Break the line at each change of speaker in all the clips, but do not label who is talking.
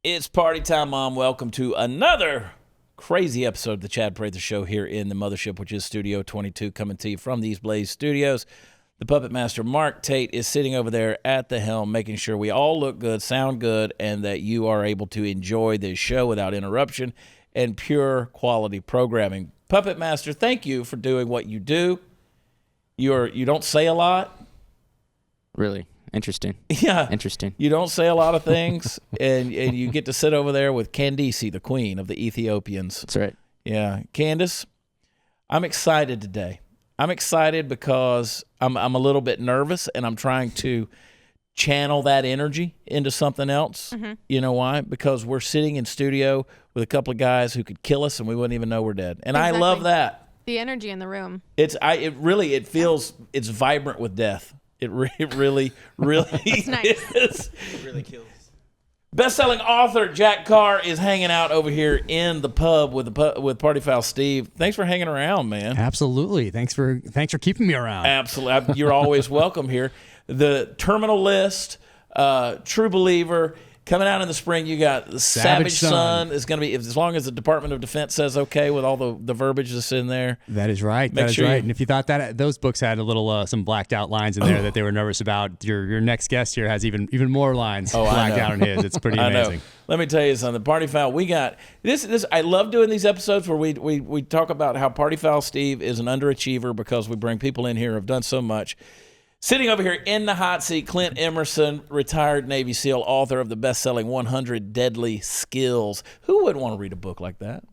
It's party time, Mom. Welcome to another crazy episode of the Chad Prather Show here in the Mothership, which is Studio 22, coming to you from these Blaze Studios. The Puppet Master, Mark Tate, is sitting over there at the helm, making sure we all look good, sound good, and that you are able to enjoy this show without interruption and pure quality programming. Puppet Master, thank you for doing what you do. You don't say a lot.
Really? Interesting.
Yeah.
Interesting.
You don't say a lot of things, and you get to sit over there with Candace, the queen of the Ethiopians.
That's right.
Yeah. Candace, I'm excited today. I'm excited because I'm a little bit nervous, and I'm trying to channel that energy into something else. Mm-hmm. You know why? Because we're sitting in studio with a couple of guys who could kill us, and we wouldn't even know we're dead. And exactly. I love that.
The energy in the room.
It feels it's vibrant with death. It really
it's nice.
is.
It really kills.
Best-selling author Jack Carr is hanging out over here in the pub with Party Foul Steve. Thanks for hanging around, man.
Absolutely. Thanks for keeping me around.
Absolutely. You're always welcome here. The Terminal List, True Believer. Coming out in the spring, you got the Savage Son. Is going to be, as long as the Department of Defense says okay with all the verbiage that's in there.
That is right. That is right. And if you thought that those books had a little some blacked out lines in there that they were nervous about, your next guest here has even more lines blacked out in his. It's pretty amazing.
Let me tell you something. Party Foul, we got this. I love doing these episodes where we talk about how Party Foul Steve is an underachiever because we bring people in here who have done so much. Sitting over here in the hot seat, Clint Emerson, retired Navy SEAL, author of the best-selling 100 Deadly Skills. Who would want to read a book like that?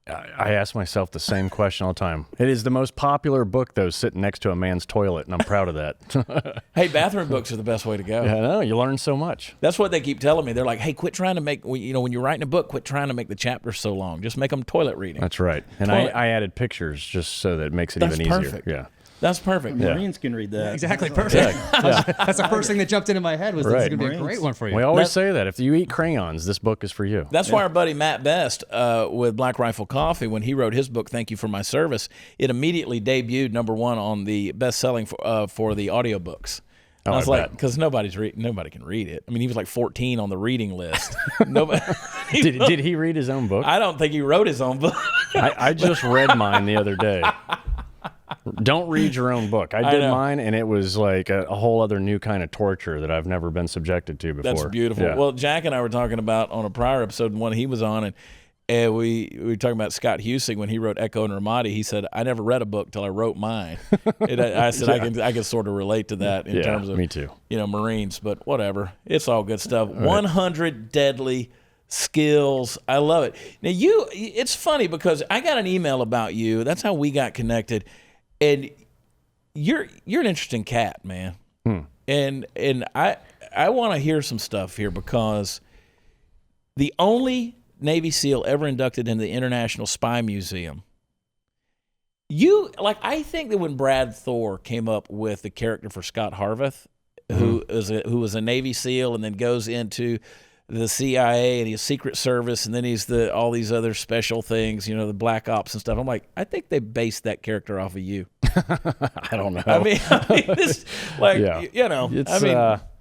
I ask myself the same question all the time. It is the most popular book, though, sitting next to a man's toilet, and I'm proud of that.
Hey, bathroom books are the best way to go.
Yeah, I know. You learn so much.
That's what they keep telling me. They're like, hey, quit trying to make, when you're writing a book, quit trying to make the chapters so long. Just make them toilet reading.
That's right. And I added pictures just so that it makes it even easier.
Perfect.
Yeah.
That's perfect.
Marines can read that.
Exactly, perfect. Yeah. That's the first thing that jumped into my head was this is going to be a great one for you.
We always say that. If you eat crayons, this book is for you.
That's why our buddy Matt Best with Black Rifle Coffee, when he wrote his book, Thank You for My Service, it immediately debuted #1 on the best-selling for the audiobooks. I was like, because nobody can read it. I mean, he was like 14 on the reading list. Nobody.
Did he read his own book?
I don't think he wrote his own book.
I just read mine the other day. Don't read your own book. I did mine, and it was like a whole other new kind of torture that I've never been subjected to before.
That's beautiful. Yeah. Well, Jack and I were talking about on a prior episode, one he was on, and we were talking about Scott Husing when he wrote Echo and Ramadi. He said, I never read a book till I wrote mine. And I said, I can sort of relate to that in terms of,
me too.
Marines, but whatever. It's all good stuff. 100 Deadly Skills. I love it. Now, it's funny because I got an email about you. That's how we got connected. And you're an interesting cat, man. And I want to hear some stuff here because the only Navy SEAL ever inducted into the International Spy Museum, I think that when Brad Thor came up with the character for Scott Harvath, who was a Navy SEAL and then goes into the CIA and he's Secret Service, and then he's all these other special things, the Black Ops and stuff. I'm like, I think they based that character off of you.
I don't know.
I mean this,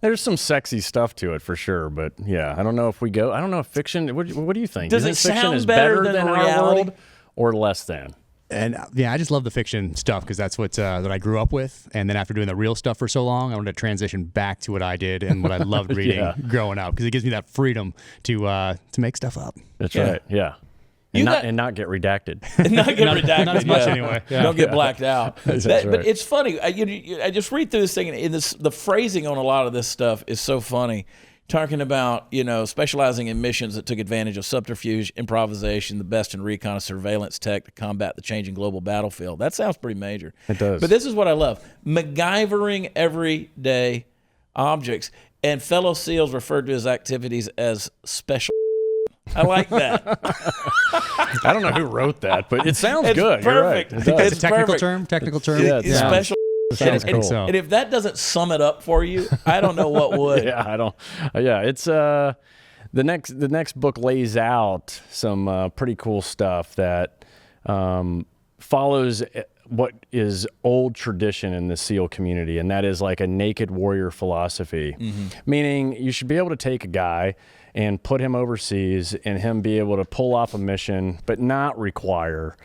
there's some sexy stuff to it for sure, but I don't know if fiction. What do you think?
Does it
fiction
sound
is
better than reality,
world or less than?
And I just love the fiction stuff because that's what that I grew up with. And then after doing the real stuff for so long, I wanted to transition back to what I did and what I loved reading growing up because it gives me that freedom to make stuff up.
That's right. Yeah. And not get redacted.
Not
as much anyway.
Yeah. Don't get blacked out.
That's right.
But it's funny. I just read through this thing, and the phrasing on a lot of this stuff is so funny. Talking about, specializing in missions that took advantage of subterfuge, improvisation, the best in recon and surveillance tech to combat the changing global battlefield. That sounds pretty major.
It does.
But this is what I love. MacGyvering everyday objects. And fellow SEALs referred to his activities as special. I like that.
I don't know who wrote that, but it sounds good.
Perfect.
You're right.
It's a technical term.
It's special.
Cool.
And if that doesn't sum it up for you, I don't know what would.
It's the next book lays out some pretty cool stuff that follows what is old tradition in the SEAL community, and that is like a naked warrior philosophy, meaning you should be able to take a guy and put him overseas and him be able to pull off a mission, but not require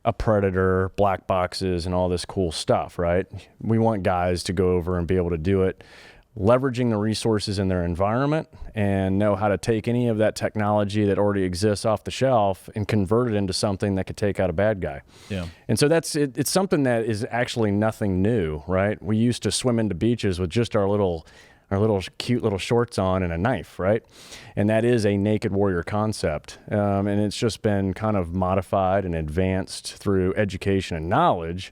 a predator, black boxes, and all this cool stuff, right? We want guys to go over and be able to do it, leveraging the resources in their environment and know how to take any of that technology that already exists off the shelf and convert it into something that could take out a bad guy.
Yeah.
And so that's it. It's something that is actually nothing new, right? We used to swim into beaches with just our little cute little shorts on and a knife, right? And that is a naked warrior concept. And it's just been kind of modified and advanced through education and knowledge.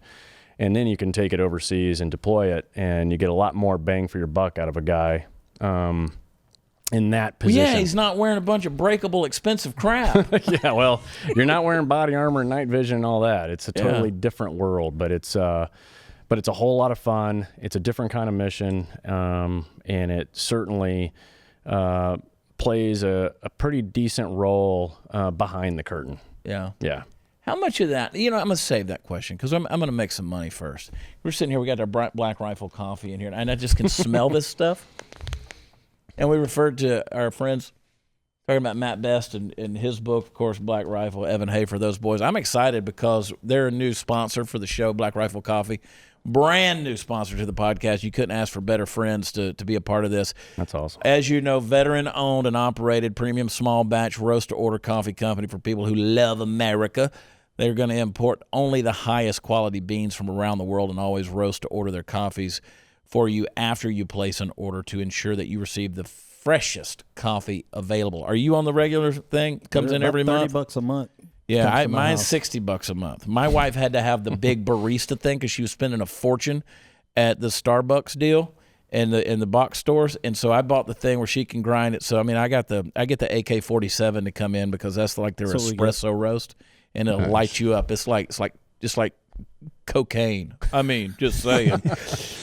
And then you can take it overseas and deploy it, and you get a lot more bang for your buck out of a guy in that position.
Yeah, he's not wearing a bunch of breakable, expensive crap.
Yeah, well, you're not wearing body armor and night vision and all that. It's a totally different world, but it's a whole lot of fun. It's a different kind of mission, and it certainly plays a pretty decent role behind the curtain.
Yeah.
Yeah.
How much of that, I'm going to save that question because I'm going to make some money first. We're sitting here, we got our Black Rifle coffee in here, and I just can smell this stuff. And we referred to our friends, talking about Matt Best and his book, of course, Black Rifle, Evan Hafer, those boys. I'm excited because they're a new sponsor for the show, Black Rifle Coffee. Brand new sponsor to the podcast. You couldn't ask for better friends to be a part of this.
That's awesome.
As you know, veteran-owned and operated premium small batch roast-to-order coffee company for people who love America. They're going to import only the highest quality beans from around the world and always roast to order their coffees for you after you place an order to ensure that you receive the freshest coffee available. Are you on the regular thing? Comes in every month?
$30 a month.
Yeah, mine's $60 a month. My wife had to have the big barista thing because she was spending a fortune at the Starbucks deal in the box stores, and so I bought the thing where she can grind it. So I mean, I get the AK-47 to come in because that's like their espresso roast, and it'll light you up. It's just like cocaine. I mean, just saying.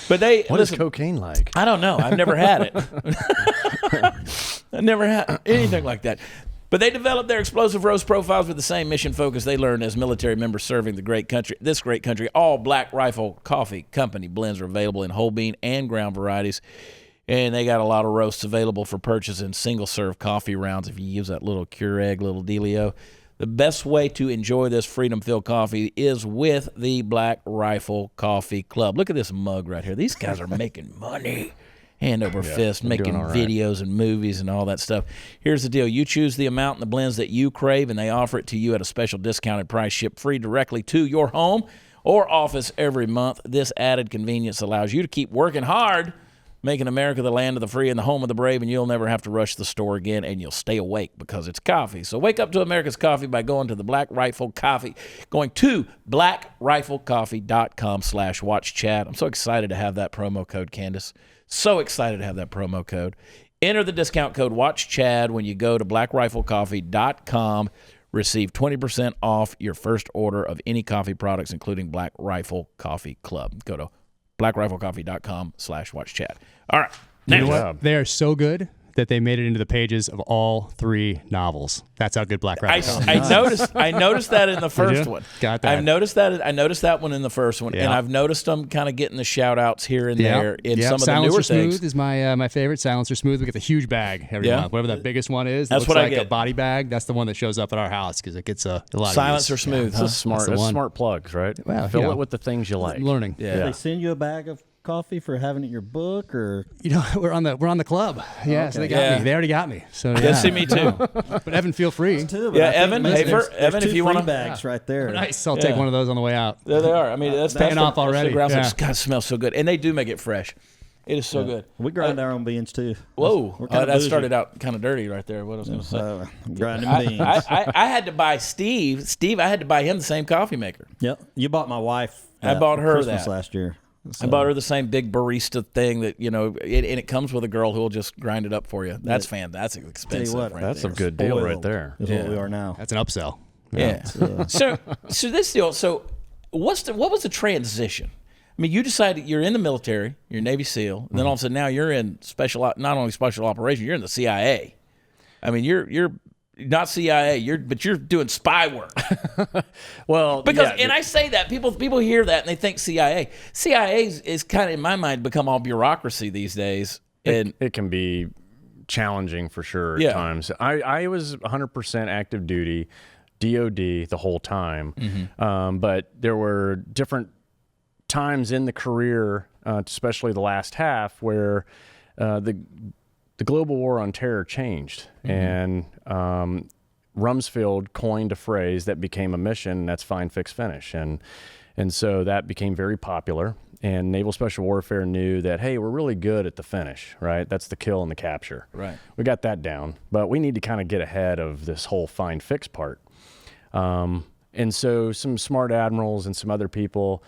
But
What is cocaine like?
I don't know. I've never had it. I've never had anything like that. But they developed their explosive roast profiles with the same mission focus they learned as military members serving this great country. All Black Rifle Coffee Company blends are available in whole bean and ground varieties. And they got a lot of roasts available for purchase in single-serve coffee rounds if you use that little Keurig, little dealio. The best way to enjoy this freedom-filled coffee is with the Black Rifle Coffee Club. Look at this mug right here. These guys are making money. Hand over fist, making videos and movies and all that stuff. Here's the deal. You choose the amount and the blends that you crave, and they offer it to you at a special discounted price, shipped free directly to your home or office every month. This added convenience allows you to keep working hard, making America the land of the free and the home of the brave, and you'll never have to rush the store again, and you'll stay awake because it's coffee. So wake up to America's coffee by going to the Black Rifle Coffee, going to blackriflecoffee.com/watchchat. I'm so excited to have that promo code, Candace. So excited to have that promo code. Enter the discount code WatchChad when you go to blackriflecoffee.com. Receive 20% off your first order of any coffee products, including Black Rifle Coffee Club. Go to blackriflecoffee.com/watchchat. All right.
You know what? They are so good that they made it into the pages of all 3 novels. That's how good Black Rifle is.
I noticed that in the first one.
Got that.
I noticed that one in the first one, and I've noticed them kind of getting the shout outs here and there in some of the newer
Silencer
things.
Smooth is my favorite. Silencer Smooth. We get the huge bag every month. Whatever that biggest one is.
That's
looks
what I
like
get.
A body bag. That's the one that shows up at our house because it gets a lot
Silencer
of use.
Smooth.
It's smart plugs, right?
Well,
Fill it with the things you like.
Learning.
Did they send you a bag of coffee for having it in your book, or
we're on the club. Yeah, so they got me. They already got me. So
Yeah, see me too.
But Evan, feel free.
too?
Yeah, Evan, Hafer, Evan, if you want to.
bags right there.
Nice. I'll take one of those on the way out.
There they are. I mean, that's
paying off already.
God, it smells so good, and they do make it fresh. It is so good.
We grind our own beans too.
Whoa,
We're kinda
that
bougie.
started out kind of dirty right there. What I was going to say.
Grinding beans.
I had to buy Steve. I had to buy him the same coffee maker.
Yep. You bought my wife.
I bought her
Christmas
that
last year.
I bought her the same big barista thing that and it comes with a girl who'll just grind it up for you. That's fantastic. That's expensive.
what,
right
That's a
there.
good deal right there.
Is what we are now.
That's an upsell.
Yeah. So this deal. So what was the transition? I mean, you decided you're in the military, you're Navy SEAL, and then all of a sudden now you're in not only special operations, you're in the CIA. I mean, you're not CIA, but you're doing spy work.
Well,
And I say that people hear that and they think CIA. CIA is kind of, in my mind, become all bureaucracy these days, and
it can be challenging for sure
Yeah.
at times. I was 100% active duty, DOD the whole time, but there were different times in the career, especially the last half, where the global war on terror changed, and Rumsfeld coined a phrase that became a mission, and that's find, fix, finish, and so that became very popular. And Naval Special Warfare knew that, hey, we're really good at the finish, right? That's the kill and the capture.
Right.
We got that down, but we need to kind of get ahead of this whole find, fix part. And so some smart admirals and some other people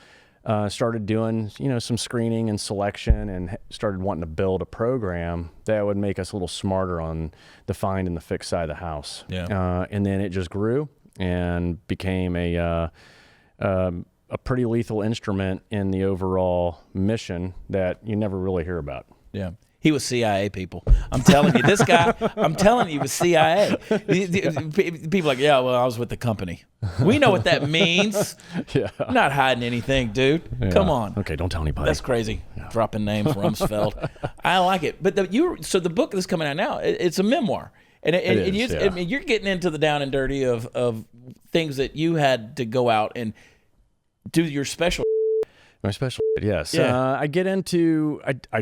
started doing, some screening and selection, and started wanting to build a program that would make us a little smarter on the find and the fix side of the house.
Yeah.
And then it just grew and became a pretty lethal instrument in the overall mission that you never really hear about.
Yeah. He was CIA, people. I'm telling you, this guy, he was CIA. People are like, yeah, well, I was with the company. We know what that means.
Yeah.
I'm not hiding anything, dude. Come on.
Okay, don't tell anybody.
That's crazy. Dropping names, Rumsfeld. I like it. But so the book that's coming out now, it's a memoir. And I mean, you're getting into the down and dirty of things that you had to go out and do your special.
My special, yes.
Yeah.
I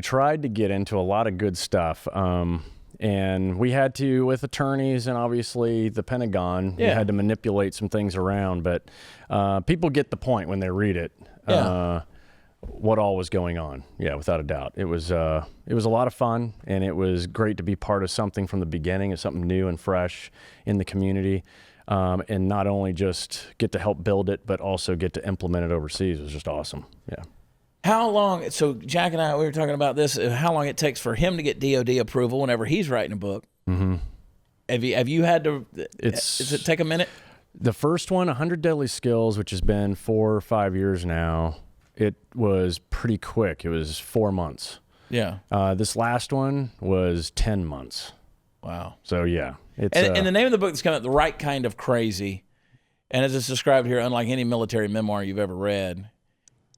tried to get into a lot of good stuff. And we had to, with attorneys and obviously the Pentagon, you had to manipulate some things around. But people get the point when they read it, what all was going on. Yeah, without a doubt. It was a lot of fun, and it was great to be part of something from the beginning, of something new and fresh in the community. And not only just get to help build it, but also get to implement it overseas. It was just awesome. Yeah.
How long? So Jack and I, we were talking about this. How long it takes for him to get DOD approval whenever he's writing a book? Mm-hmm. Have you had to? Does it take a minute?
The first one, 100 Deadly Skills, which has been 4 or 5 years now. It was pretty quick. It was 4 months.
Yeah.
This last one was 10 months.
Wow.
So yeah.
And the name of the book that's coming out, The Right Kind of Crazy, and as it's described here, unlike any military memoir you've ever read,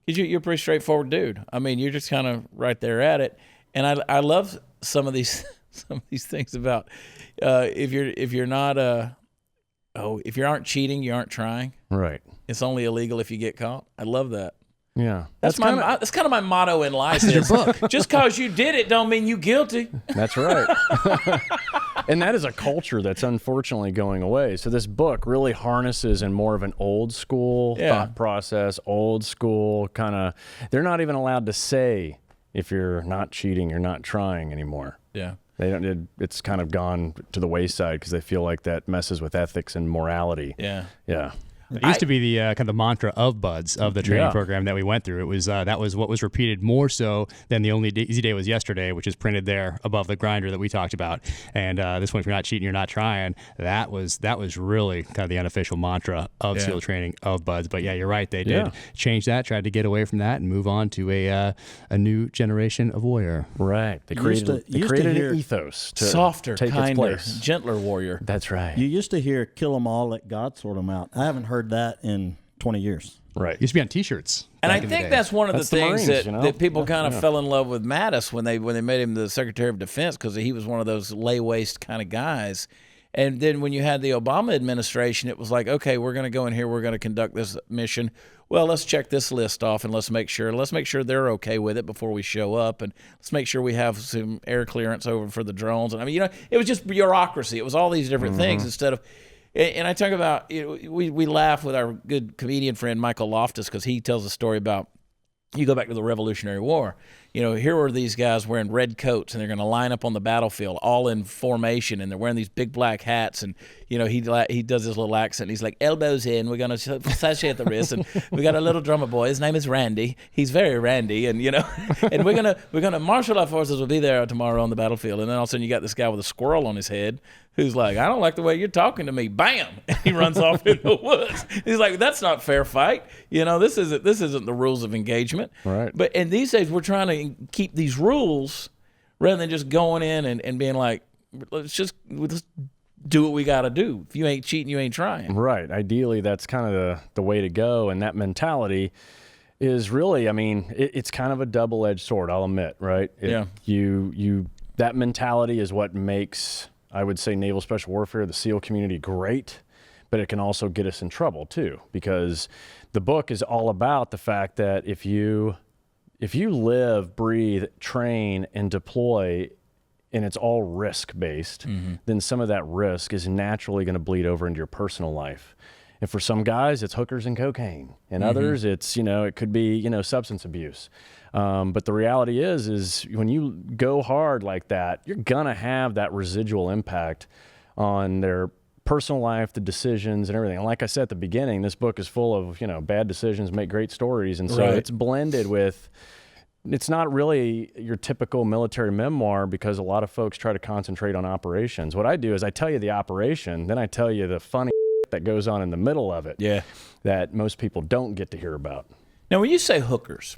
because you're a pretty straightforward dude. I mean, you're just kind of right there at it. And I love some of these things about if you aren't cheating, you aren't trying.
Right.
It's only illegal if you get caught. I love that.
Yeah.
That's kind of my motto in life. Is, your book. Just because you did it don't mean you guilty.
That's right. And that is a culture that's unfortunately going away. So this book really harnesses in more of an old school thought process, old school kind of, they're not even allowed to say if you're not cheating, you're not trying anymore.
Yeah.
They don't. It's kind of gone to the wayside because they feel like that messes with ethics and morality.
Yeah.
Yeah.
It used to be the kind of the mantra of BUDS, of the training program that we went through. It was that was what was repeated more so than the only easy day was yesterday, which is printed there above the grinder that we talked about. And this one, if you're not cheating, you're not trying. That was really kind of the unofficial mantra of SEAL training of BUDS. But yeah, you're right. They did change that, tried to get away from that, and move on to a new generation of warrior.
Right. They created an ethos to
softer,
take
kinder,
its place.
Gentler warrior.
That's right.
You used to hear "kill 'em all, let God sort 'em out." I haven't heard that in 20 years.
Right.
It used to be on T-shirts.
And I think that's one of the things
Marines,
that people kind of fell in love with Mattis when they made him the Secretary of Defense, because he was one of those lay-waste kind of guys. And then when you had the Obama administration, it was like, okay, we're going to go in here, we're going to conduct this mission. Well, let's check this list off, and let's make sure they're okay with it before we show up, and let's make sure we have some air clearance over for the drones. And I mean, it was just bureaucracy. It was all these different things instead of. And I talk about, we laugh with our good comedian friend Michael Loftus, because he tells a story about, you go back to the Revolutionary War. Here were these guys wearing red coats, and they're going to line up on the battlefield, all in formation, and they're wearing these big black hats. And he does his little accent. He's like, elbows in. We're going to sashay at the wrist, and we got a little drummer boy. His name is Randy. He's very Randy, and and we're gonna marshal our forces. Will be there tomorrow on the battlefield. And then all of a sudden, you got this guy with a squirrel on his head, who's like, I don't like the way you're talking to me. Bam! And he runs off in the woods. He's like, that's not fair fight. This isn't the rules of engagement.
Right.
And these days we're trying to keep these rules rather than just going in and being like, let's do what we got to do. If you ain't cheating, you ain't trying.
Right. Ideally, that's kind of the way to go. And that mentality is really, I mean, it's kind of a double-edged sword, I'll admit, right? You that mentality is what makes, I would say, naval special warfare, the SEAL community, great, but it can also get us in trouble too, because the book is all about the fact that if you live, breathe, train, and deploy, and it's all risk-based, then some of that risk is naturally going to bleed over into your personal life. And for some guys, it's hookers and cocaine. And others, it's, it could be, substance abuse. But the reality is when you go hard like that, you're going to have that residual impact on their personal life, the decisions and everything. And like I said at the beginning, this book is full of, bad decisions make great stories. And so it's blended with, it's not really your typical military memoir, because a lot of folks try to concentrate on operations. What I do is I tell you the operation, then I tell you the funny that goes on in the middle of it that most people don't get to hear about.
Now, when you say hookers,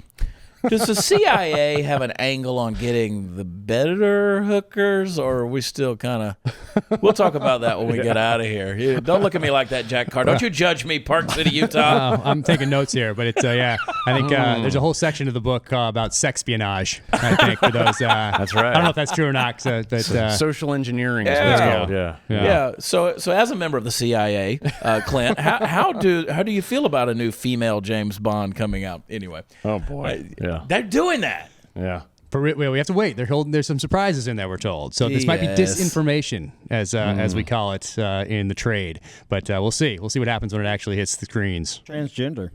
does the CIA have an angle on getting the better hookers, or are we still kind of... We'll talk about that when we get out of here. Don't look at me like that, Jack Carr. Don't you judge me, Park City, Utah.
I'm taking notes here, but it's, I think there's a whole section of the book about sexpionage, I think, for those...
That's right.
I don't know if that's true or not. But,
social engineering is what it's called,
Yeah. So as a member of the CIA, Clint, how do you feel about a new female James Bond coming out? Anyway.
Oh, boy.
They're doing that.
Yeah.
We have to wait. There's some surprises in there, we're told. So this might be disinformation, as we call it in the trade. But we'll see. We'll see what happens when it actually hits the screens.
Transgender.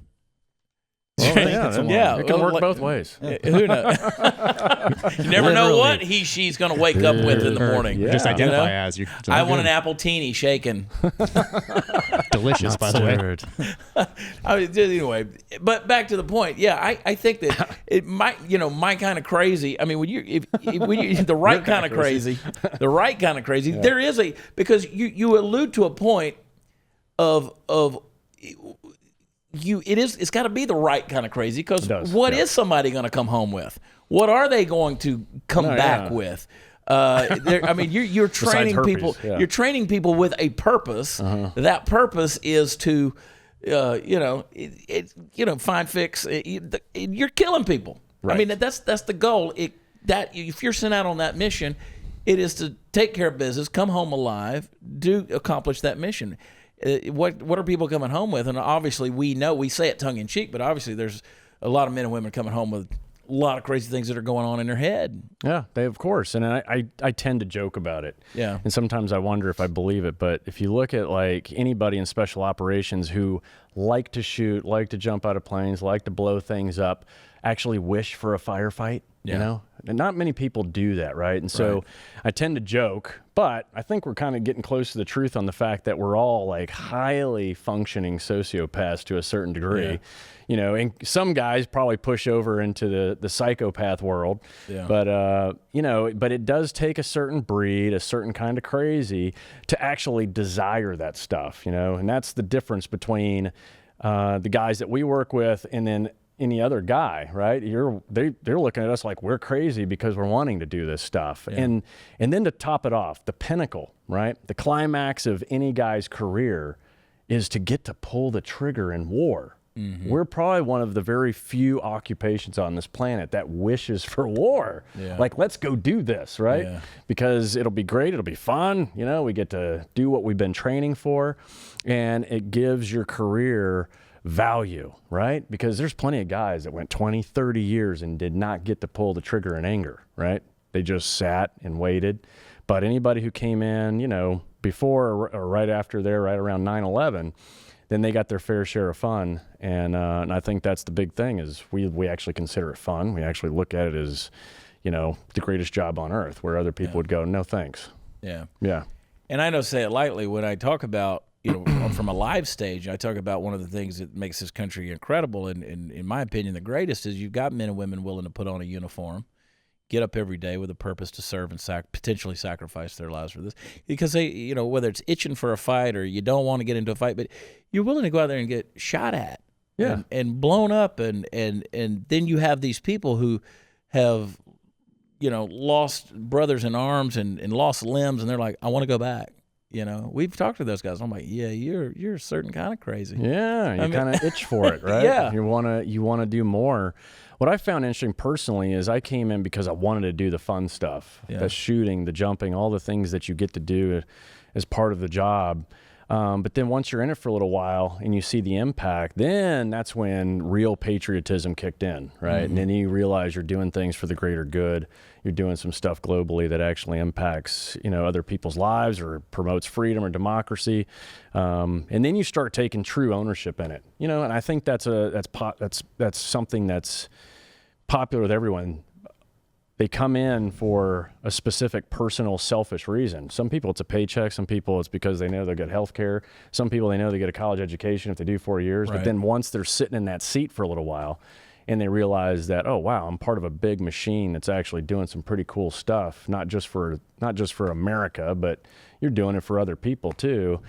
Well, it can work both ways.
Who knows? You never know what she's going to wake up with in the morning.
Just identify as you.
I want an apple teeny shaken.
Delicious, by the way.
Anyway, but back to the point. Yeah, I think that it might, my kind of crazy. I mean, when you the right kind of crazy, there is because you allude to a point of. It's got to be the right kind of crazy, because what is somebody going to come home with? What are they going to come back with? You're training people.
Yeah.
You're training people with a purpose. That purpose is to, find fix. You're killing people.
Right.
I mean, that's the goal. If you're sent out on that mission, it is to take care of business, come home alive, accomplish that mission. What are people coming home with? And obviously we say it tongue in cheek, but obviously there's a lot of men and women coming home with a lot of crazy things that are going on in their head.
Yeah, of course. And I tend to joke about it.
Yeah.
And sometimes I wonder if I believe it. But if you look at like anybody in special operations who like to shoot, like to jump out of planes, like to blow things up, actually wish for a firefight, And not many people do that, right? And so I tend to joke, but I think we're kind of getting close to the truth on the fact that we're all like highly functioning sociopaths to a certain degree. And some guys probably push over into the psychopath world. Yeah. But it does take a certain breed, a certain kind of crazy to actually desire that stuff, And that's the difference between the guys that we work with and then any other guy, right? They're looking at us like we're crazy because we're wanting to do this stuff. Yeah. And then to top it off, the pinnacle, right? The climax of any guy's career is to get to pull the trigger in war. Mm-hmm. We're probably one of the very few occupations on this planet that wishes for war. Yeah. Like, let's go do this, right? Yeah. Because it'll be great, it'll be fun, we get to do what we've been training for, and it gives your career value, right? Because there's plenty of guys that went 20, 30 years and did not get to pull the trigger in anger, right? They just sat and waited. But anybody who came in, before or right after there, right around 9/11, then they got their fair share of fun. And I think that's the big thing is we actually consider it fun. We actually look at it as, the greatest job on earth, where other people would go, no thanks.
Yeah.
Yeah.
And I don't say it lightly when I talk about, from a live stage, I talk about one of the things that makes this country incredible, and in my opinion, the greatest, is you've got men and women willing to put on a uniform, get up every day with a purpose to serve and potentially sacrifice their lives for this. Because they, whether it's itching for a fight or you don't want to get into a fight, but you're willing to go out there and get shot at and blown up. And then you have these people who have, lost brothers in arms and lost limbs, and they're like, I want to go back. You know, we've talked to those guys. I'm like, yeah, you're a certain kind of crazy.
Yeah, you kind of itch for it, right?
Yeah.
You wanna do more. What I found interesting personally is I came in because I wanted to do the fun stuff, the shooting, the jumping, all the things that you get to do as part of the job. But then once you're in it for a little while and you see the impact, then that's when real patriotism kicked in, right? And then you realize you're doing things for the greater good. You're doing some stuff globally that actually impacts, other people's lives or promotes freedom or democracy. And then you start taking true ownership in it, and I think that's something that's popular with everyone. They come in for a specific personal selfish reason. Some people it's a paycheck. Some people it's because they know they'll get health care. Some people they know they get a college education if they do 4 years.
Right.
But then once they're sitting in that seat for a little while and they realize that, oh, wow, I'm part of a big machine that's actually doing some pretty cool stuff, not just for America, but you're doing it for other people too.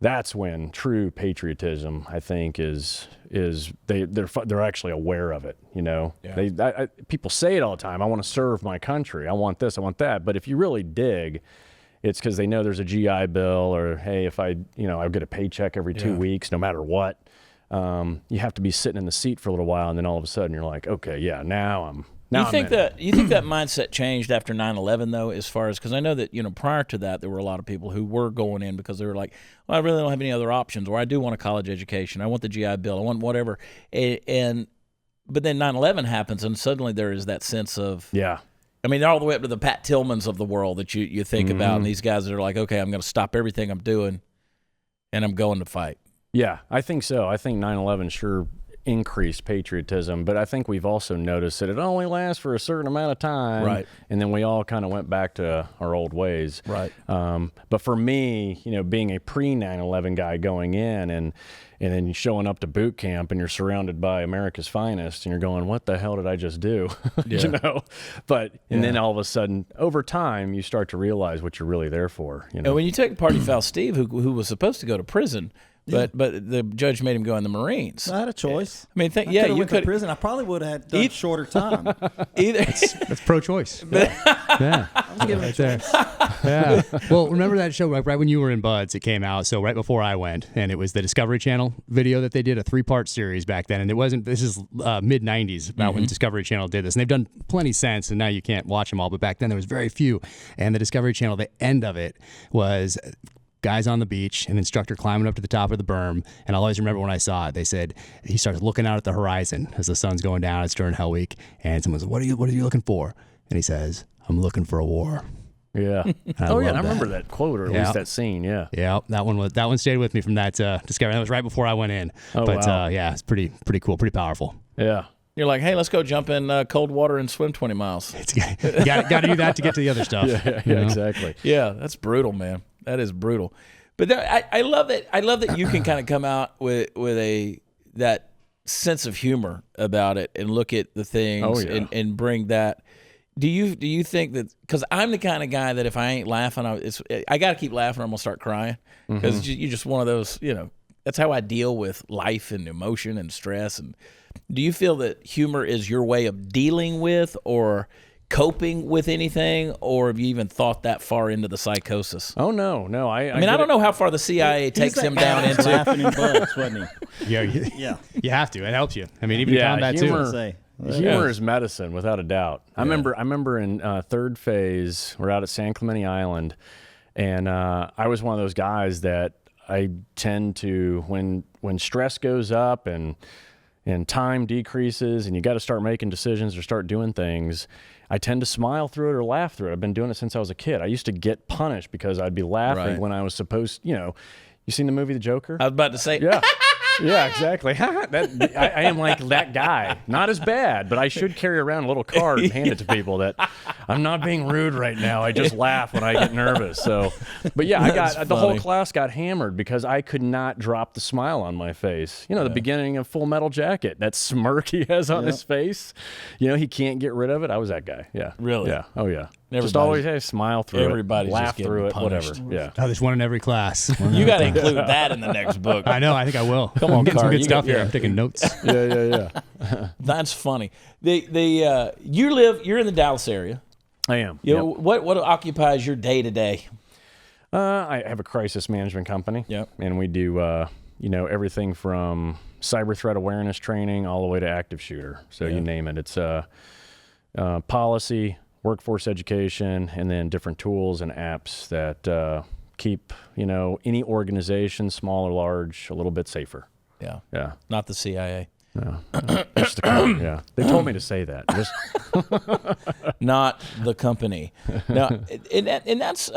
That's when true patriotism, I think, is they're actually aware of it. Yeah. People say it all the time. I want to serve my country. I want this. I want that. But if you really dig, it's because they know there's a GI Bill, or hey, if I get a paycheck every 2 weeks, no matter what. You have to be sitting in the seat for a little while, and then all of a sudden you're like, okay, yeah, now I'm.
You think that mindset changed after 9/11 though, as far as, because I know that prior to that there were a lot of people who were going in because they were like, well, I really don't have any other options, or I do want a college education, I want the GI Bill, I want whatever, but then 9/11 happens and suddenly there is that sense of I mean, all the way up to the Pat Tillmans of the world that you think about, and these guys that are like, okay, I'm going to stop everything I'm doing and I'm going to fight.
Yeah, I think so. I think 9/11 sure increased patriotism, but I think we've also noticed that it only lasts for a certain amount of time,
right? And
then we all kind of went back to our old ways,
right?
But for me, being a pre-9/11 guy going in and then showing up to boot camp and you're surrounded by America's finest and you're going, what the hell did I just do? But then all of a sudden, over time, you start to realize what you're really there for.
And when you take Party Foul Steve, who was supposed to go to prison. But the judge made him go in the Marines.
I had a choice.
I mean, you could
prison. I probably would have done a shorter time.
Either
that's pro-choice. Yeah,
I'm giving it a choice.
Yeah. Well, remember that show right when you were in Buds? It came out. So right before I went, and it was the Discovery Channel video that they did, a 3-part series back then. And it wasn't. This is mid '90s about when Discovery Channel did this, and they've done plenty since. And now you can't watch them all, but back then there was very few. And the Discovery Channel, the end of it was guys on the beach, an instructor climbing up to the top of the berm, and I'll always remember when I saw it. They said he starts looking out at the horizon as the sun's going down. It's during Hell Week, and someone says, "What are you looking for?" And he says, "I'm looking for a war."
Yeah. I remember that quote, or at least that scene. Yeah.
Yeah. That one stayed with me from that Discovery. That was right before I went in.
Oh,
but
wow.
It's pretty cool, pretty powerful.
Yeah.
You're like, hey, let's go jump in cold water and swim 20 miles.
You got to do that to get to the other stuff.
Yeah, exactly.
Yeah, that's brutal, man. That is brutal. But I love it. I love that you can kind of come out with that sense of humor about it and look at the things and bring that. Do you think that, because I'm the kind of guy that if I ain't laughing, I got to keep laughing or I'm gonna start crying, because you're just one of those. That's how I deal with life and emotion and stress. And do you feel that humor is your way of dealing with or coping with anything, or have you even thought that far into the psychosis?
Oh no. I
mean, I don't know how far the CIA takes him down into.
Laughing in Buds, wasn't he?
Yeah. You have to. It helps you. I mean, even in combat too.
Humor is medicine, without a doubt. I remember in third phase, we're out at San Clemente Island, and I was one of those guys that I tend to, when stress goes up and time decreases and you got to start making decisions or start doing things, I tend to smile through it or laugh through it. I've been doing it since I was a kid. I used to get punished because I'd be laughing when I was supposed, you seen the movie The Joker?
I was about to say.
Yeah. Yeah, exactly. I am like that guy. Not as bad, but I should carry around a little card and hand it to people that I'm not being rude right now. I just laugh when I get nervous. So, but yeah, the whole class got hammered because I could not drop the smile on my face. The beginning of Full Metal Jacket, that smirk he has on his face. He can't get rid of it. I was that guy. Yeah.
Really?
Yeah. Oh yeah. Just always smile through
everybody's
it, laugh
just
through it,
punished.
whatever. Yeah.
Oh, there's one in every class.
You got to include that in the next book.
I know. I think I will.
Come on,
I'm getting some
Carr,
good
you
stuff
got-
here.
yeah.
I'm taking notes.
Yeah.
That's funny. You're in the Dallas area.
I am.
What occupies your day to day?
I have a crisis management company.
Yep.
And we do, everything from cyber threat awareness training all the way to active shooter. So you name it. It's policy, workforce education, and then different tools and apps that keep, any organization, small or large, a little bit safer.
Yeah.
Yeah.
Not the CIA.
No. Yeah. They told me to say that. Just
Not the company. Now, and that's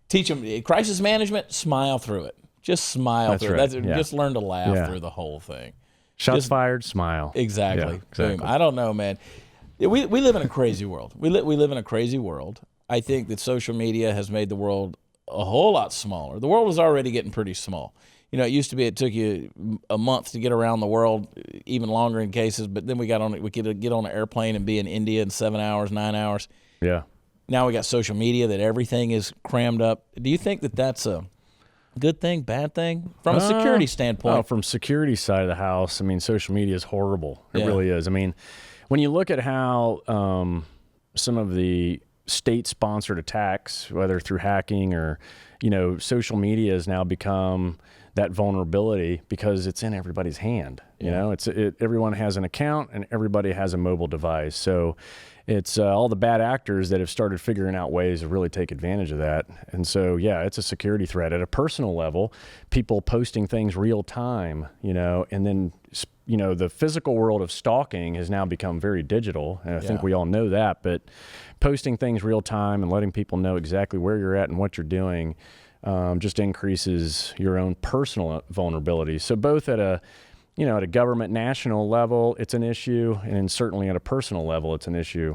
teach them crisis management. Smile through it. Just smile
That's
through
right.
it.
Yeah.
Just learn to laugh
Yeah.
through the whole thing.
shots fired, smile.
Exactly.
Yeah, exactly.
Boom. I don't know, man. We live in a crazy world. We live in a crazy world. I think that social media has made the world a whole lot smaller. The world was already getting pretty small. It used to be it took you a month to get around the world, even longer in cases. But then we could get on an airplane and be in India in 7 hours, 9 hours.
Yeah.
Now we got social media that everything is crammed up. Do you think that that's a good thing, bad thing from a security standpoint?
From security side of the house, I mean, social media is horrible. It
Yeah.
really is. I mean, when you look at how some of the state-sponsored attacks, whether through hacking or, social media has now become that vulnerability because it's in everybody's hand. Everyone has an account and everybody has a mobile device. So it's all the bad actors that have started figuring out ways to really take advantage of that. And so, yeah, it's a security threat at a personal level. People posting things real time, and then, the physical world of stalking has now become very digital. And I think we all know that, but posting things real time and letting people know exactly where you're at and what you're doing just increases your own personal vulnerability. So both at a government national level, it's an issue, and certainly at a personal level, it's an issue.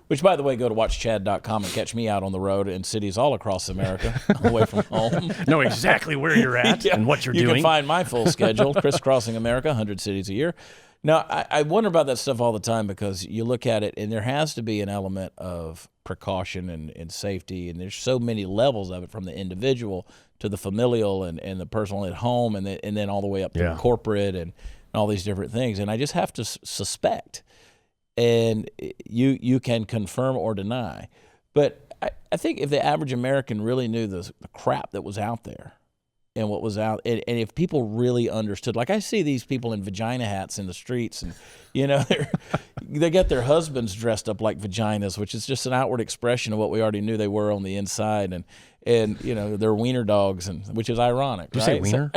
Which, by the way, go to watchchad.com and catch me out on the road in cities all across America, away from home.
Know exactly where you're at and what you're doing.
You can find my full schedule, crisscrossing America, 100 cities a year. Now, I wonder about that stuff all the time because you look at it, and there has to be an element of precaution and safety, and there's so many levels of it, from the individual to the familial and the personal at home, and then all the way up to the corporate and all these different things. And I just have to suspect, and you can confirm or deny. But I think if the average American really knew the crap that was out there and what was out, and if people really understood, like I see these people in vagina hats in the streets, and they got their husbands dressed up like vaginas, which is just an outward expression of what we already knew they were on the inside, and they're wiener dogs, which is ironic.
Did
right?
you say wiener?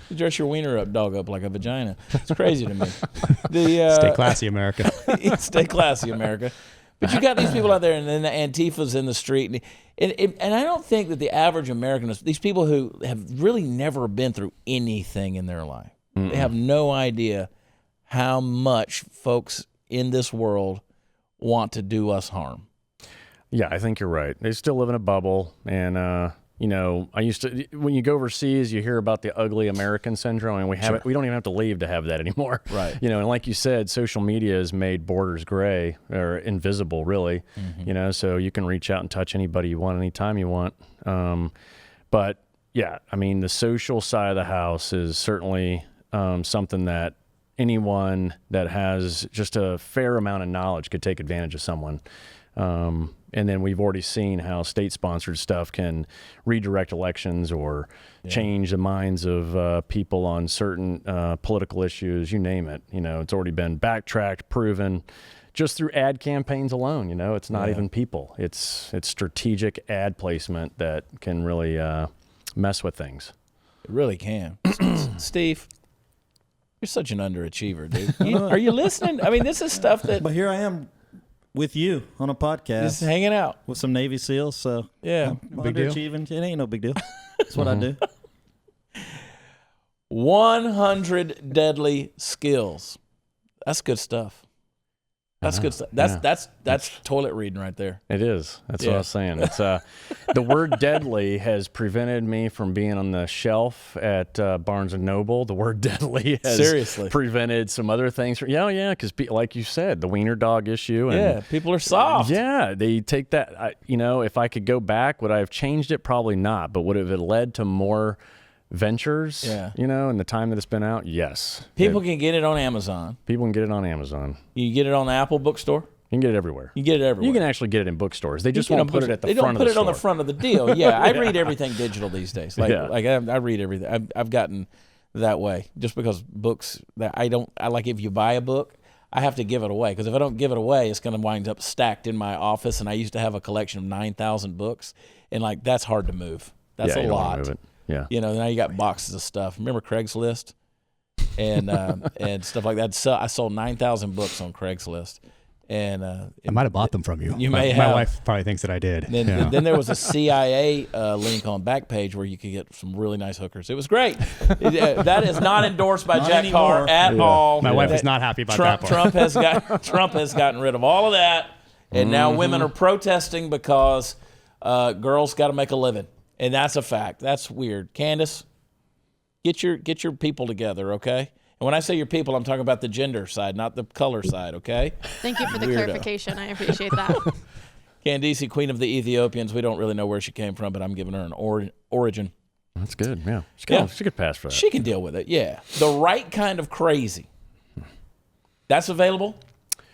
You dress your wiener dog up like a vagina. It's crazy to me.
Stay classy, America.
Stay classy, America. But you got these people out there, and then the Antifa's in the street, and I don't think that the average American, these people who have really never been through anything in their life, they have no idea how much folks in this world want to do us harm.
Yeah, I think you're right. They still live in a bubble, and I used to. When you go overseas, you hear about the ugly American syndrome, and we have it. We don't even have to leave to have that anymore.
Right.
And like you said, social media has made borders gray or invisible, really. So you can reach out and touch anybody you want anytime you want. But yeah, I mean, the social side of the house is certainly something that anyone that has just a fair amount of knowledge could take advantage of someone. And then we've already seen how state-sponsored stuff can redirect elections or change the minds of people on certain political issues, you name it. It's already been backtracked, proven, just through ad campaigns alone. It's not even people. It's strategic ad placement that can really mess with things.
It really can. Steve, you're such an underachiever, dude. Are you listening? I mean, this is stuff that...
But here I am with you on a podcast.
Just hanging out.
With some Navy SEALs, so
yeah.
I'm
Big deal.
underachieving. It ain't no big deal. That's what I do.
100 deadly skills. That's good stuff. That's good stuff. That's toilet reading right there.
It is. That's what I was saying. It's the word deadly has prevented me from being on the shelf at Barnes and Noble. The word deadly has prevented some other things. Because like you said, the wiener dog issue. And,
people are soft.
Yeah, they take that. If I could go back, would I have changed it? Probably not. But would it have led to more ventures? In the time that it's been out? Yes.
People can get it on Amazon.
People can get it on Amazon.
You can get it on the Apple bookstore.
You can get it everywhere.
You get it everywhere.
You can actually get it in bookstores. They just
You
won't
know,
put it at the
they
front
don't put
of the
it on the
store.
front of the deal. Yeah, I read everything digital these days. Like I read everything. I've gotten that way just because books that I like. If you buy a book, I have to give it away because if I don't give it away, it's going to wind up stacked in my office. And I used to have a collection of 9,000 books, and like that's hard to move. That's a
you don't wanna
lot.
move it. Yeah.
You know, now you got boxes of stuff. Remember Craigslist and and stuff like that. So I sold 9,000 books on Craigslist. And
I might have bought them from you.
You
my,
may
my
have.
wife probably thinks that I did.
Then there was a CIA link on Backpage where you could get some really nice hookers. It was great. That is not endorsed by
Not
Jack
anymore.
Carr at all.
My wife is not happy about that part.
Trump has gotten rid of all of that, and now women are protesting because girls got to make a living, and that's a fact. That's weird. Candace, get your people together, okay? And when I say your people, I'm talking about the gender side, not the color side, okay?
Thank you for the
Weirdo.
clarification. I appreciate that.
Candice, queen of the Ethiopians. We don't really know where she came from, but I'm giving her an origin.
That's good. Yeah. She could pass for that.
She can deal with it, yeah. The right kind of crazy. That's available?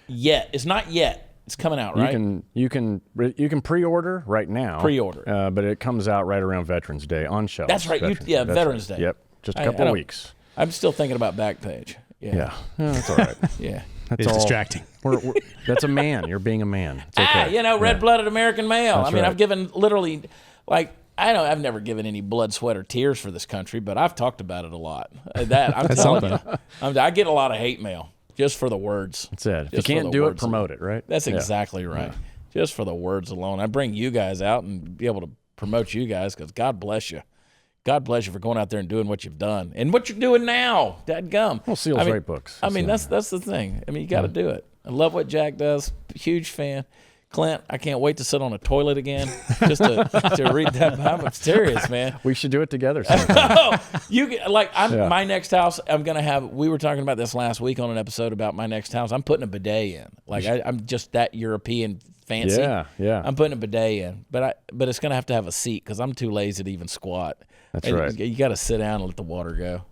Yet. It's not yet. It's coming out, right?
You can pre-order right now.
Pre-order.
But it comes out right around Veterans Day on shelves.
That's right. Veterans Day.
Yep. Just a couple of weeks.
I'm still thinking about Backpage.
Yeah. That's all right.
Yeah.
That's
It's distracting.
That's a man. You're being a man. It's okay.
Red-blooded American male.
That's
I mean,
right.
I've given literally, I've never given any blood, sweat, or tears for this country, but I've talked about it a lot. I'm
That's
telling
something.
you, I get a lot of hate mail just for the words.
That's it. If you
Just for
can't
the
do it,
words
promote it, right?
That's
Yeah.
exactly right. Just for the words alone. I bring you guys out and be able to promote you guys because God bless you. God bless you for going out there and doing what you've done and what you're doing now. Dadgum.
Well, Seals write books.
I mean, that's the thing. I mean, you got to do it. I love what Jack does. Huge fan. Clint, I can't wait to sit on a toilet again just to read that. I'm serious, man.
We should do it together sometime.
My next house. I'm gonna have. We were talking about this last week on an episode about my next house. I'm putting a bidet in. I'm just that European fancy.
Yeah.
I'm putting a bidet in, but it's gonna have to have a seat because I'm too lazy to even squat.
That's right.
You got to sit down and let the water go.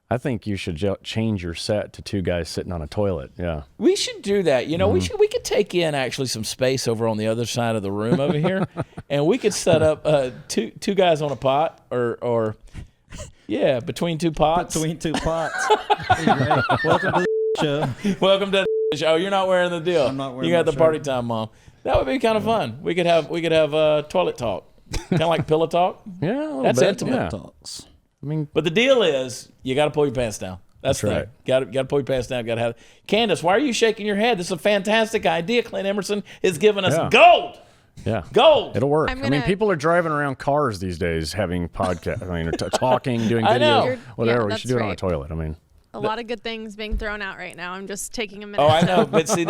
I think you should change your set to two guys sitting on a toilet. Yeah.
We should do that. You know, we could take in actually some space over on the other side of the room over here, and we could set up two guys on a pot or between two pots.
Between two pots. Welcome to the show.
Welcome to the show. You're not wearing the deal.
I'm not wearing
You got
my
the party
shirt.
time, Mom. That would be kind of fun. We could have toilet talk, kind of like pillow talk.
Yeah, a little
That's
bit.
intimate.
Yeah.
Talks.
I mean,
But the deal is, you got to pull your pants down. That's the
right.
thing. Got to pull your pants down. Got to have. Candace, why are you shaking your head? This is a fantastic idea. Clint Emerson is giving us
Yeah.
gold.
yeah.
Gold.
It'll work.
I'm
I mean,
gonna-
people are driving around cars these days having podcasts. I mean, talking, doing
I know.
video, whatever.
Yeah,
we
that's
should do it on a
right.
toilet. I mean,
A lot of good things being thrown out right now. I'm just taking a minute.
Oh, I know, but see,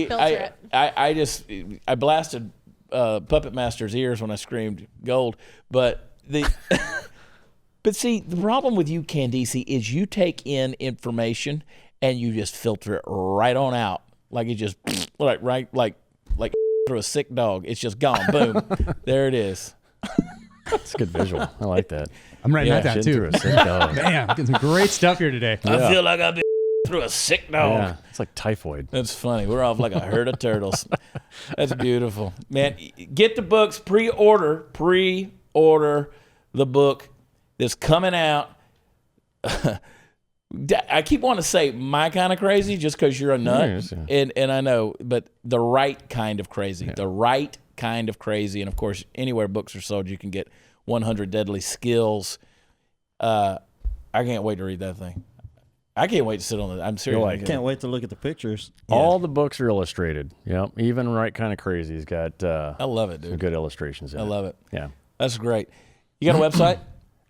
Filter it.
I blasted Puppet Master's ears when I screamed gold, but but see, the problem with you, Candice, is you take in information and you just filter it right on out, like it just like through a sick dog. It's just gone, boom, there it is.
it's a good visual. I like that.
I'm writing
Yeah.
that down
Shit
too.
through a sick dog.
Man, getting some great stuff here today.
I feel like I've been through a sick dog.
Yeah, it's like typhoid.
That's funny. We're off like a herd of turtles. That's beautiful. Man, get the books, pre-order the book that's coming out. I keep wanting to say my kind of crazy just because you're a nut.
Yes, yeah.
And I know, but the right kind of crazy. The right kind of crazy. And, of course, anywhere books are sold, you can get 100 Deadly Skills. I can't wait to read that thing. I can't wait to sit on it. I'm serious.
like
I can't wait to look at the pictures.
All the books are illustrated. Yep. Even Right Kind of Crazy's got
I love it,
some
dude.
good illustrations in
I love it.
Yeah.
That's great. You got a website?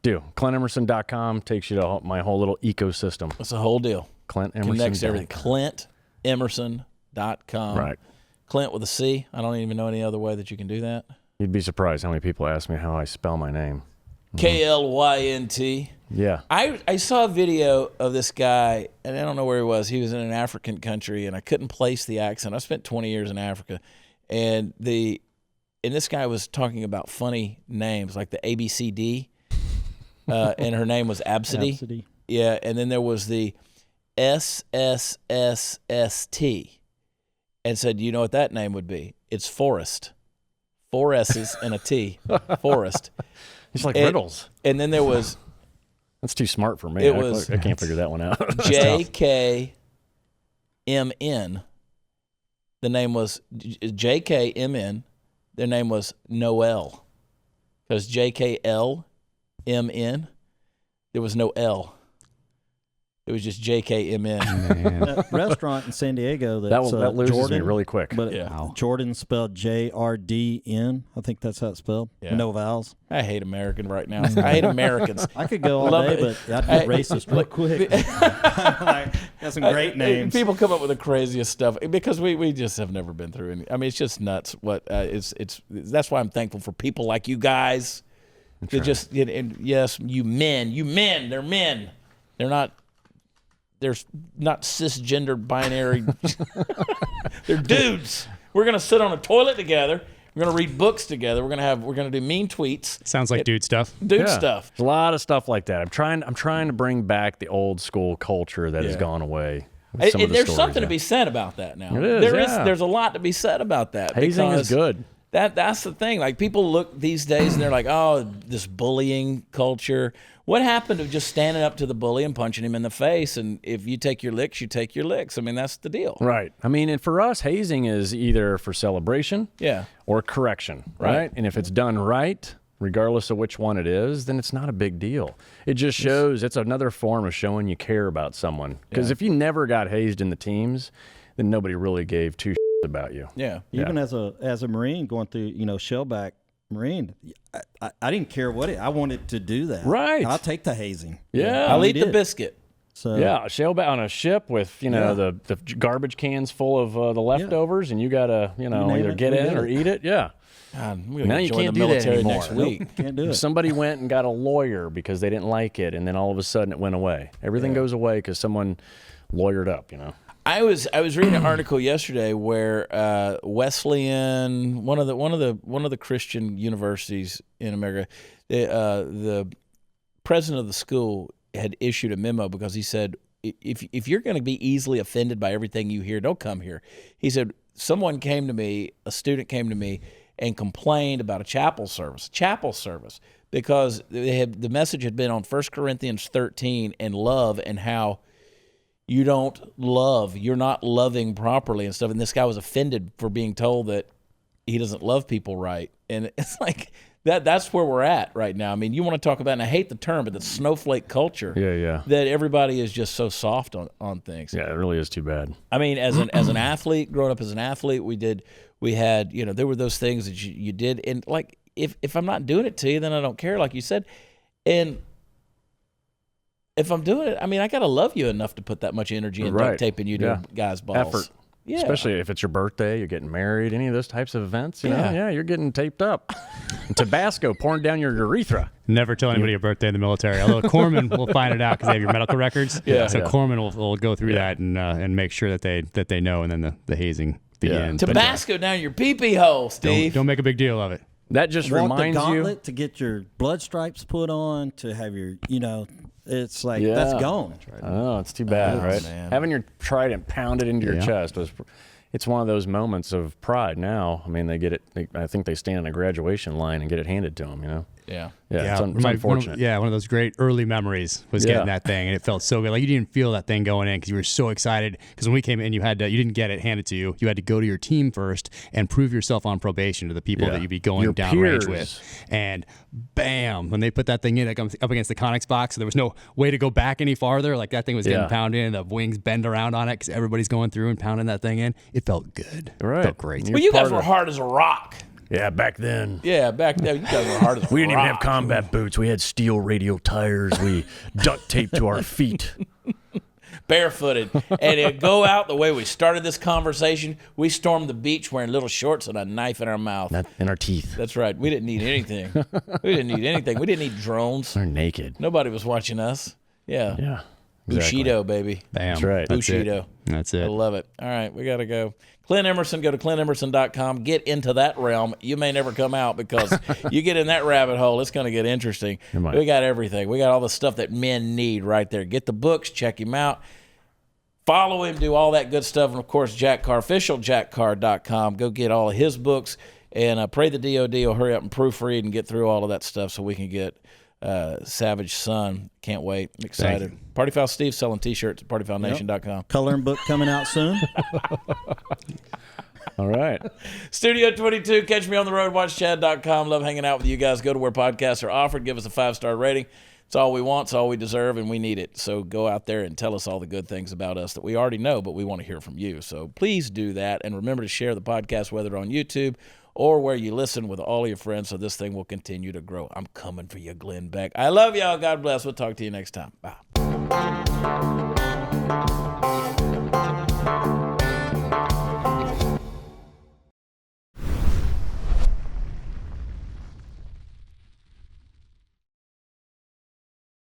Do. ClintEmerson.com takes you to my whole little ecosystem.
It's a whole deal.
Clint Emerson.
Connects to everything. ClintEmerson.com.
Right.
Clint with a C. I don't even know any other way that you can do that.
You'd be surprised how many people ask me how I spell my name.
KLYNT.
Yeah.
I saw a video of this guy, and I don't know where he was. He was in an African country, and I couldn't place the accent. I spent 20 years in Africa, and this guy was talking about funny names like the ABCD, and her name was Absidy.
Absidy.
Yeah, and then there was the SSSST, and said, "You know what that name would be? It's Forrest. 4 S's and a T. Forrest."
It's like riddles.
And then there was
That's too smart for me. I can't figure that one out.
JKMN. The name was JKMN. Their name was Noel. Because JKLMN, there was no L. It was just JKMN.
That restaurant in San Diego
that
that's
loses
Jordan,
me really quick.
But
Yeah.
Jordan spelled JRDN. I think that's how it's spelled.
Yeah.
No vowels.
I hate American right now. I hate Americans.
I could go all
Love
day,
it.
but I'd get racist real quick. Got some great names.
People come up with the craziest stuff because we just have never been through any. I mean, it's just nuts. What it's that's why I'm thankful for people like you guys. They just and yes, you men, they're men. They're not cisgendered binary. They're dudes. We're gonna sit on a toilet together. We're gonna read books together. We're gonna do mean tweets.
Sounds like dude stuff.
Dude stuff.
There's a lot of stuff like that. I'm trying to bring back the old school culture that has gone away. with some of the
There's
stories,
something to be said about that now.
It is,
There's a lot to be said about that.
Hazing
because
is good.
That's the thing. Like people look these days and they're like, oh, this bullying culture. What happened to just standing up to the bully and punching him in the face? And if you take your licks, you take your licks. I mean, that's the deal.
Right. I mean, and for us, hazing is either for celebration or correction, right? And if it's done right, regardless of which one it is, then it's not a big deal. It just shows it's another form of showing you care about someone. Because if you never got hazed in the teams, then nobody really gave two shits about you.
Yeah.
Even as a Marine going through, shellback Marine, I didn't care I wanted to do that.
Right.
I'll take the hazing.
Yeah.
I'll eat the biscuit.
So
Yeah, a shellback on a ship with the garbage cans full of the leftovers, and you gotta either
it,
get
we
in
did
or
it.
eat it. Yeah.
God, we're
Now
gonna
you
join
can't
the
do that
military
anymore.
next week.
can't do
If
it.
somebody went and got a lawyer because they didn't like it, and then all of a sudden it went away. Everything goes away because someone lawyered up.
I was reading an article yesterday where Wesleyan, one of the Christian universities in America, the president of the school had issued a memo because he said, if you're going to be easily offended by everything you hear, don't come here. He said, a student came to me and complained about a chapel service, because the message had been on 1 Corinthians 13 and love and how you don't love, you're not loving properly and stuff. And this guy was offended for being told that he doesn't love people right. And it's like that's where we're at right now. I mean, you want to talk about, and I hate the term, but the snowflake culture.
Yeah.
That everybody is just so soft on things.
Yeah, it really is too bad.
I mean, as an athlete, growing up as an athlete, we had, there were those things that you did. And like, if I'm not doing it to you, then I don't care, like you said. And if I'm doing it, I mean, I got to love you enough to put that much energy in duct taping you to a guy's balls.
Effort.
Yeah.
Especially if it's your birthday, you're getting married, any of those types of events, you're getting taped up. Tabasco pouring down your urethra.
Never tell anybody your birthday in the military. Although corpsmen will find it out because they have your medical records.
Yeah.
So corpsmen will go through that and make sure that they know, and then the hazing begins.
Tabasco down your pee-pee hole, Steve.
Don't make a big deal of it.
That just
Walk
reminds
the
you.
gauntlet to get your blood stripes put on, to have your, it's like, that's gone.
Oh, it's too bad, right?
Man.
Having your trident pounded into your chest it's one of those moments of pride now. I mean, they get it. I think they stand in a graduation line and get it handed to them,
Yeah.
Yeah, it's unfortunate.
One of those great early memories was getting that thing, and it felt so good. Like you didn't feel that thing going in because you were so excited. Because when we came in, you didn't get it handed to you. You had to go to your team first and prove yourself on probation to the people that you'd be going
Your
down range
peers.
with. And bam, when they put that thing in, it comes up against the Conex box, so there was no way to go back any farther. Like that thing was getting pounded in, the wings bend around on it because everybody's going through and pounding that thing in. It felt good.
Right.
It felt great.
Well, you guys were hard as a rock.
Yeah, back then.
Yeah, back then you guys were hard as a rock.
We didn't even have combat boots. We had steel radial tires. We duct taped to our feet.
Barefooted. And it'd go out the way we started this conversation. We stormed the beach wearing little shorts and a knife in our mouth.
Not in our teeth.
That's right. We didn't need anything. We didn't need drones.
We're naked.
Nobody was watching us. Yeah.
Yeah.
Bushido, baby.
Bam.
That's right.
Bushido.
That's
I
it.
love it. All right, we got to go. Clint Emerson, go to ClintEmerson.com. Get into that realm. You may never come out because you get in that rabbit hole, it's going to get interesting. We got everything. We got all the stuff that men need right there. Get the books. Check him out. Follow him, do all that good stuff. And, of course, Jack Carr, officialjackcarr.com. Go get all of his books. And pray the DOD will hurry up and proofread and get through all of that stuff so we can get Savage Son. Can't wait. I'm excited. Party Foul Steve selling T-shirts at partyfoulnation.com.
Coloring book coming out soon.
All right.
Studio 22. Catch me on the road. WatchChad.com. Love hanging out with you guys. Go to where podcasts are offered. Give us a 5-star rating. It's all we want. It's all we deserve, and we need it. So go out there and tell us all the good things about us that we already know, but we want to hear from you. So please do that. And remember to share the podcast, whether on YouTube or where you listen, with all of your friends, so this thing will continue to grow. I'm coming for you, Glenn Beck. I love y'all. God bless. We'll talk to you next time. Bye.